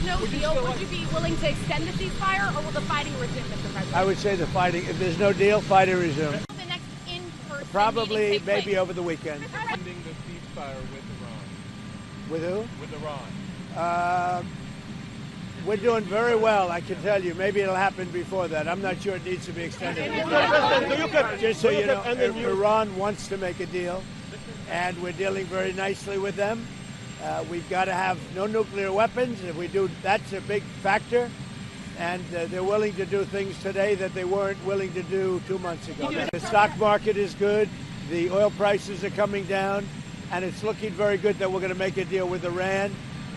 no deal, would you be willing to extend the ceasefire, or will the fighting resume, Mr. President? I would say the fighting. If there's no deal, fighting resume. The next in-person Probably, meeting take maybe place? over the weekend. Ending the ceasefire with Iran. With who? With Iran. We're doing very well, I can tell you. Maybe it'll happen before that. I'm not sure it needs to be extended. Just so you know, Iran wants to make a deal, and we're dealing very nicely with them. We've got to have no nuclear weapons. If we do, that's a big factor. And they're willing to do things today that they weren't willing to do 2 months ago. The stock market is good. The oil prices are coming down. And it's looking very good that we're going to make a deal with Iran.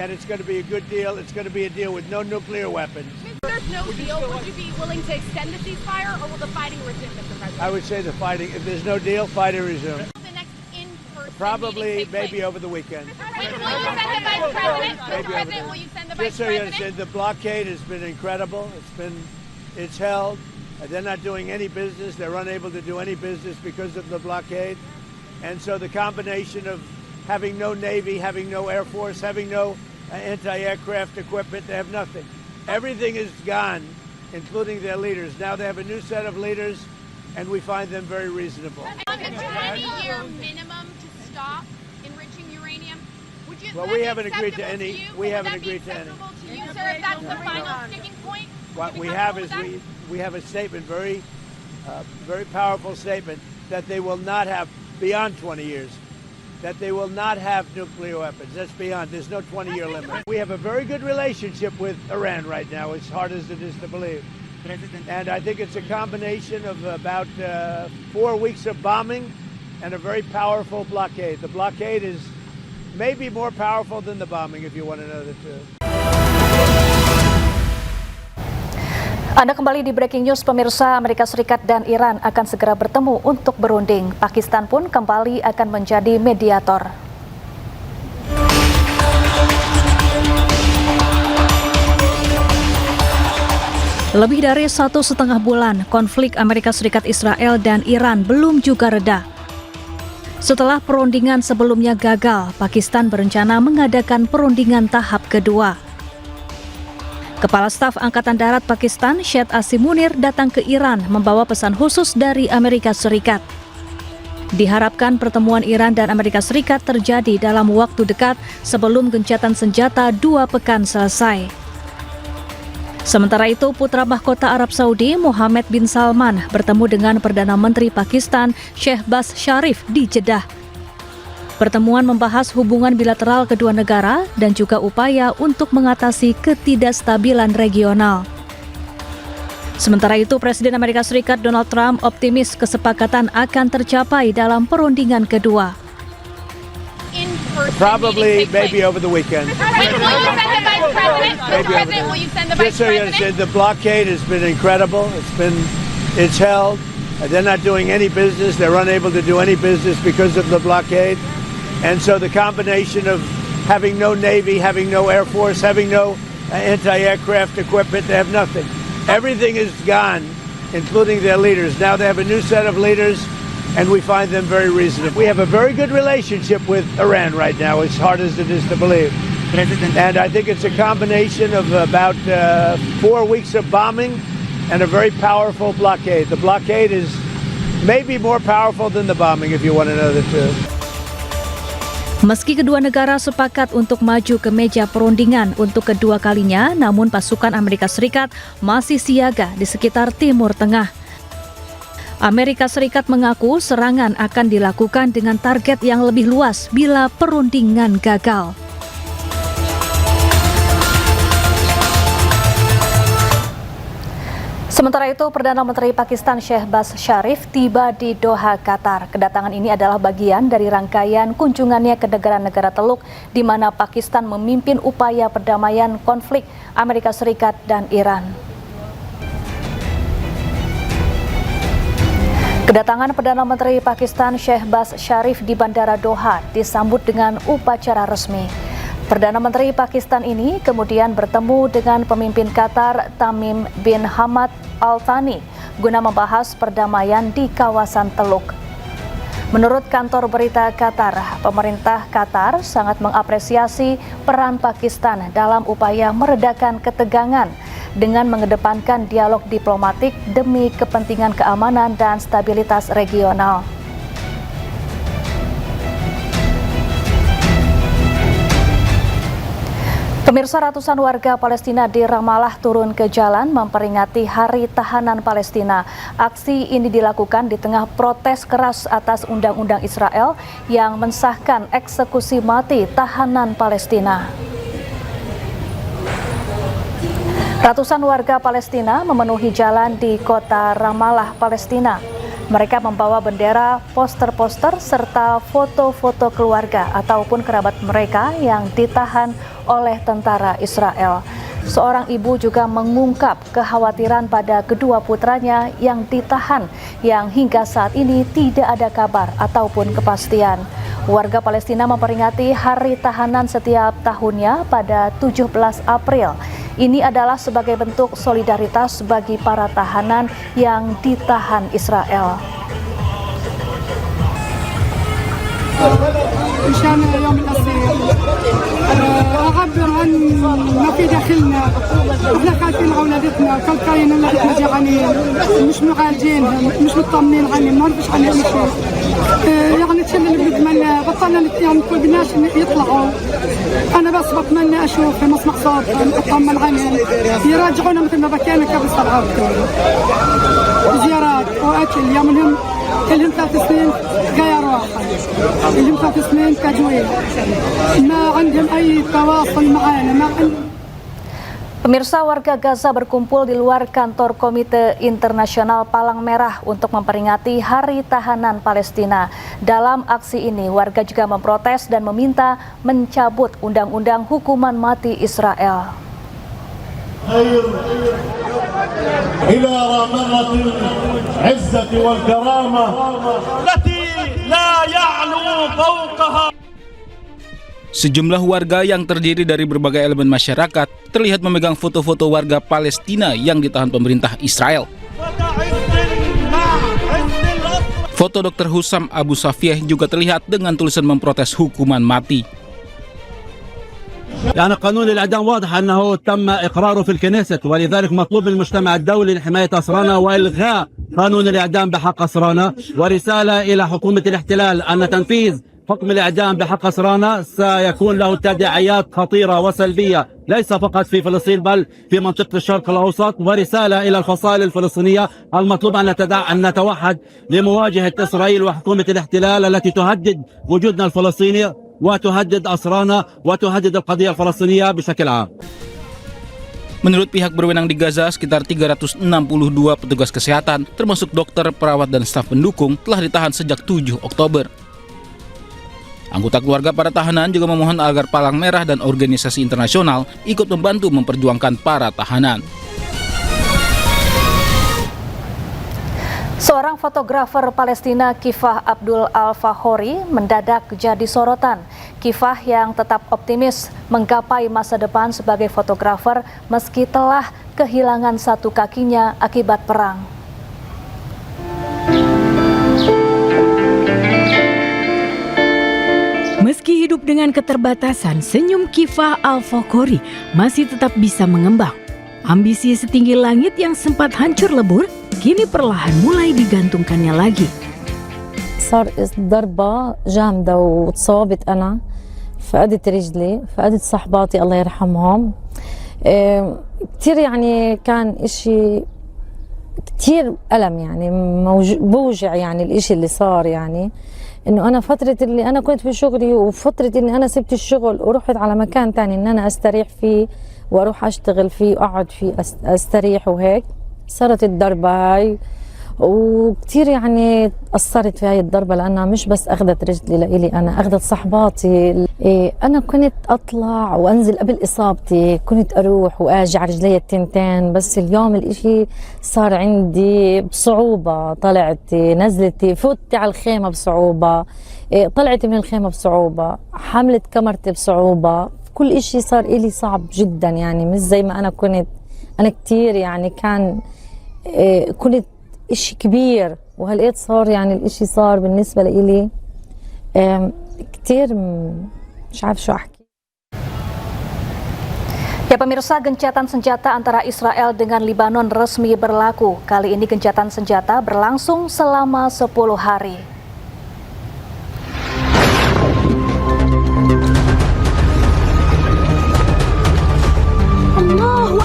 And it's going to be a good deal. It's going to be a deal with no nuclear weapons. If there's no deal, would you be willing to extend the ceasefire, or will the fighting resume, Mr. President? I would say the fighting. If there's no deal, fighting resume. The next in-person Probably, meeting take maybe place? over the weekend. Will you send the Vice President? Mr. Maybe over President, there. will you send the Just Vice so you President? understand, the blockade has been incredible. It's held. They're not doing any business. They're unable to do any business because of the blockade. And so the combination of having no Navy, having no Air Force, having no anti-aircraft equipment, they have nothing. Everything is gone, including their leaders. Now they have a new set of leaders, and we find them very reasonable. On the 20-year minimum to stop enriching uranium, would you? Well, would we that be haven't agreed to acceptable any- you? we Would haven't that be agreed to any. acceptable to you, sir, if that's the final sticking point? What Would we you be have is comfortable with we have a statement, very powerful statement, that they will not have, beyond 20 years, that they will not have nuclear weapons. That's beyond. There's no 20-year limit. We have a very good relationship with Iran right now, as hard as it is to believe. And I think it's a combination of about 4 weeks of bombing and a very powerful blockade. The blockade is maybe more powerful than the bombing, if you want to know the truth. Anda kembali di Breaking News, pemirsa. Amerika Serikat dan Iran akan segera bertemu untuk berunding. Pakistan pun kembali akan menjadi mediator. Lebih dari 1,5 bulan, konflik Amerika Serikat, Israel, dan Iran belum juga reda. Setelah perundingan sebelumnya gagal, Pakistan berencana mengadakan perundingan tahap kedua. Kepala Staf Angkatan Darat Pakistan, Syed Asim Munir, datang ke Iran membawa pesan khusus dari Amerika Serikat. Diharapkan pertemuan Iran dan Amerika Serikat terjadi dalam waktu dekat sebelum gencatan senjata 2 pekan selesai. Sementara itu, putra mahkota Arab Saudi, Mohammed bin Salman, bertemu dengan Perdana Menteri Pakistan, Shehbaz Sharif, di Jeddah. Pertemuan membahas hubungan bilateral kedua negara dan juga upaya untuk mengatasi ketidakstabilan regional. Sementara itu, Presiden Amerika Serikat Donald Trump optimis kesepakatan akan tercapai dalam perundingan kedua. Probably, maybe over the weekend. Will you send the Vice President? Mr. President, will you send the Vice Just so you President? understand, the blockade has been incredible. It's held. They're not doing any business. They're unable to do any business because of the blockade. And so the combination of having no Navy, having no Air Force, having no anti-aircraft equipment, they have nothing. Everything is gone, including their leaders. Now they have a new set of leaders, and we find them very reasonable. We have a very good relationship with Iran right now, as hard as it is to believe. And I think it's a combination of about 4 weeks of bombing and a very powerful blockade. The blockade is maybe more powerful than the bombing, if you want to know the truth. Meski kedua negara sepakat untuk maju ke meja perundingan untuk kedua kalinya, namun pasukan Amerika Serikat masih siaga di sekitar Timur Tengah. Amerika Serikat mengaku serangan akan dilakukan dengan target yang lebih luas bila perundingan gagal. Sementara itu, Perdana Menteri Pakistan Shehbaz Sharif tiba di Doha, Qatar. Kedatangan ini adalah bagian dari rangkaian kunjungannya ke negara-negara Teluk di mana Pakistan memimpin upaya perdamaian konflik Amerika Serikat dan Iran. Kedatangan Perdana Menteri Pakistan Shehbaz Sharif di Bandara Doha disambut dengan upacara resmi. Perdana Menteri Pakistan ini kemudian bertemu dengan pemimpin Qatar Tamim bin Hamad Al Thani guna membahas perdamaian di kawasan Teluk. Menurut kantor berita Qatar, pemerintah Qatar sangat mengapresiasi peran Pakistan dalam upaya meredakan ketegangan dengan mengedepankan dialog diplomatik demi kepentingan keamanan dan stabilitas regional. Pemirsa, ratusan warga Palestina di Ramallah turun ke jalan memperingati Hari Tahanan Palestina. Aksi ini dilakukan di tengah protes keras atas undang-undang Israel yang mensahkan eksekusi mati tahanan Palestina. Ratusan warga Palestina memenuhi jalan di kota Ramallah, Palestina. Mereka membawa bendera, poster-poster, serta foto-foto keluarga ataupun kerabat mereka yang ditahan oleh tentara Israel. Seorang ibu juga mengungkap kekhawatiran pada kedua putranya yang ditahan, yang hingga saat ini tidak ada kabar ataupun kepastian. Warga Palestina memperingati Hari Tahanan setiap tahunnya pada 17 April. Ini adalah sebagai bentuk solidaritas bagi para tahanan yang ditahan Israel. مشان يوم الأسير أعبر عن ما في داخلنا. احنا خايفين على أولادتنا، كلكاين أولادتنا جعانين، مش معالجينهم، مش مطمنين عنهم، ما نعرفش عنهم شيء. يعني الشيء اللي بنتمنى بطلنا يعني ما بدناش يطلعوا. أنا بس بتمنى أشوف مسمع صوتهم، أطمن عنهم، يراجعونا مثل ما بكينا قبل 7 أكتوبر. زيارات وأكل يومهم كلهم 3 سنين غير واحد، كلهم 3 سنين تجويد، ما عندهم أي تواصل معنا، ما عندهم. Pemirsa, warga Gaza berkumpul di luar kantor Komite Internasional Palang Merah untuk memperingati Hari Tahanan Palestina. Dalam aksi ini, warga juga memprotes dan meminta mencabut undang-undang hukuman mati Israel. إلى رمرة العزة والكرامة التي لا يعلو فوقها. Sejumlah warga yang terdiri dari berbagai elemen masyarakat terlihat memegang foto-foto warga Palestina yang ditahan pemerintah Israel. Foto Dr. Hussam Abu Safieh juga terlihat dengan tulisan memprotes hukuman mati. يعني قانون الإعدام واضح أنه تم إقراره في الكنيست، ولذلك مطلوب من المجتمع الدولي لحماية أسرانا وإلغاء قانون الإعدام بحق أسرانا، ورسالة إلى حكومة الاحتلال أن تنفيذ حكم الإعدام بحق أسرانا سيكون له تداعيات خطيرة وسلبية ليس فقط في فلسطين بل في منطقة الشرق الأوسط، ورسالة إلى الفصائل الفلسطينية المطلوب أن نتوحد لمواجهة إسرائيل وحكومة الاحتلال التي تهدد وجودنا الفلسطيني وتهدد أسرانا وتهدد القضية الفلسطينية بشكل عام. Menurut pihak berwenang di Gaza, sekitar 362 petugas kesehatan, termasuk dokter, perawat, dan staf pendukung, telah ditahan sejak 7 Oktober. Anggota keluarga para tahanan juga memohon agar Palang Merah dan organisasi internasional ikut membantu memperjuangkan para tahanan. Seorang fotografer Palestina, Kifah Abdul Al-Fahori, mendadak jadi sorotan. Kifah yang tetap optimis menggapai masa depan sebagai fotografer meski telah kehilangan satu kakinya akibat perang. Meski hidup dengan keterbatasan, senyum Kifah Al-Fahori masih tetap bisa mengembang. Ambisi setinggi langit yang sempat hancur lebur, kini perlahan mulai digantungkannya lagi. صار ضربة جامدة وتصابت أنا، فقدت رجلي، فقدت صحباتي الله يرحمهم. كتير يعني كان إشي كتير ألم، يعني بوجع يعني الإشي اللي صار، يعني إنه أنا فترة اللي أنا كنت في شغلي وفترة إني أنا سبت الشغل ورحت على مكان تاني إن أنا أستريح فيه وأروح أشتغل فيه وأقعد فيه أستريح وهيك، صارت الضربة هاي وكتير يعني أثرت في هاي الضربة لأنها مش بس أخذت رجلي لإلي أنا، أخذت صحباتي. أنا كنت أطلع وأنزل قبل إصابتي، كنت أروح وأجي على رجلي التنتين، بس اليوم الإشي صار عندي بصعوبة. طلعت نزلت فتي على الخيمة بصعوبة، طلعت من الخيمة بصعوبة، حملت كمرتي بصعوبة، كل إشي صار إلي صعب جدا، يعني مش زي ما أنا كنت. أنا كتير يعني كنت إشي كبير، وهالقيت صار يعني الإشي صار بالنسبة لإلي كتير مش عارف شو أحكي. Ya pemirsa, gencatan senjata antara Israel dengan Lebanon resmi berlaku. Kali ini gencatan senjata berlangsung selama 10 hari.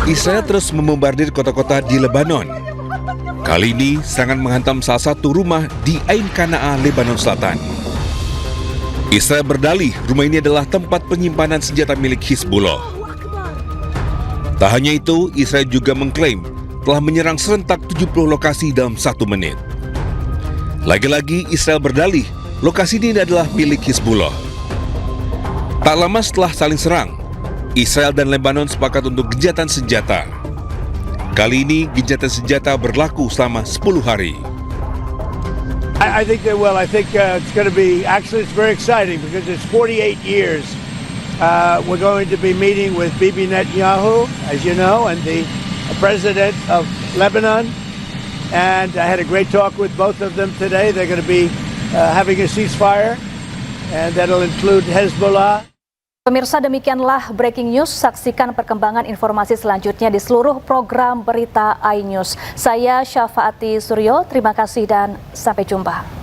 Israel terus membombardir kota-kota di Lebanon. Kali ini serangan menghantam salah satu rumah di Ain Qana'ah, Lebanon Selatan. Israel berdalih rumah ini adalah tempat penyimpanan senjata milik Hizbullah. Tak hanya itu, Israel juga mengklaim telah menyerang serentak 70 lokasi dalam 1 menit. Lagi-lagi Israel berdalih lokasi ini adalah milik Hizbullah. Tak lama setelah saling serang, Israel dan Lebanon sepakat untuk gencatan senjata. Kali ini gencatan senjata berlaku selama 10 hari. I think they will. I think it's going to be, actually it's very exciting because it's 48 years. We're going to be meeting with Bibi Netanyahu, as you know, and the president of Lebanon. And I had a great talk with both of them today. They're going to be having a ceasefire, and that'll include Hezbollah. Pemirsa, demikianlah breaking news. Saksikan perkembangan informasi selanjutnya di seluruh program berita iNews. Saya Syafaati Suryo, terima kasih dan sampai jumpa.